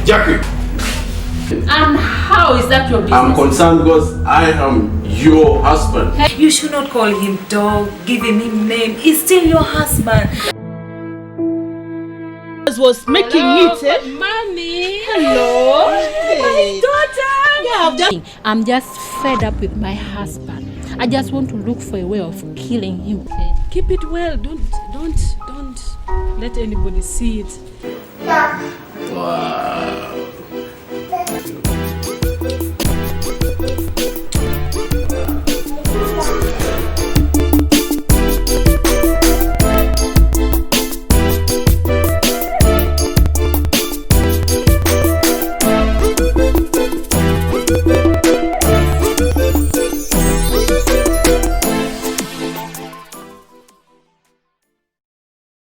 Jackie! And how is that your business? I'm concerned because I am your husband. You should not call him dog, giving him name. He's still your husband. Was making it, eh? Mommy. Hello. Hey. My daughter. Yeah, I'm just fed up with my husband. I just want to look for a way of killing him. Okay? Keep it well. Don't let anybody see it. Wow.